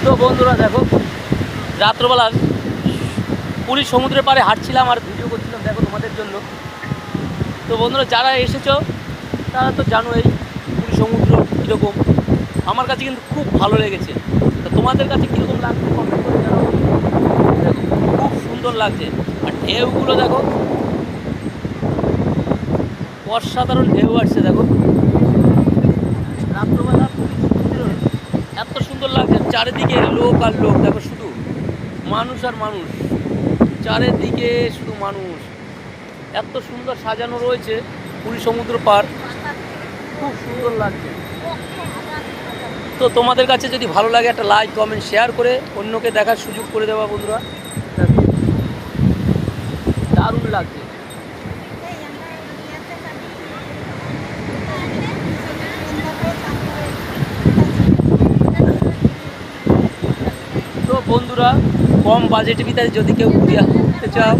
তো বন্ধুরা দেখো, রাত্রবেলা পুরী সমুদ্রের পাড়ে হাঁটছিলাম আর ভিডিও করছিলাম দেখো তোমাদের জন্য। তো বন্ধুরা যারা এসেছো তারা তো জানোই পুরী সমুদ্র কীরকম। আমার কাছে কিন্তু খুব ভালো লেগেছে। তো তোমাদের কাছে কীরকম লাগছে কমেন্ট করে জানাও। দেখো খুব সুন্দর লাগছে, আর ঢেউগুলো দেখো, অসাধারণ ঢেউ আসছে দেখো। রাত্রবেলা পুরী সমুদ্র এত সুন্দর লাগছে, চারিদিকে লোক আর লোক দেখো, শুধু মানুষ আর মানুষ, চারিদিকে শুধু মানুষ। এত সুন্দর সাজানো রয়েছে পুরী সমুদ্র পাড়, খুব সুন্দর লাগছে। তো তোমাদের কাছে যদি ভালো লাগে একটা লাইক কমেন্ট শেয়ার করে অন্যকে দেখার সুযোগ করে দেওয়া বন্ধুরা। দেখো দারুণ লাগছে। তো বন্ধুরা, কম বাজেটের ভিতরে যদি কেউ ঘুরে আসতে চাও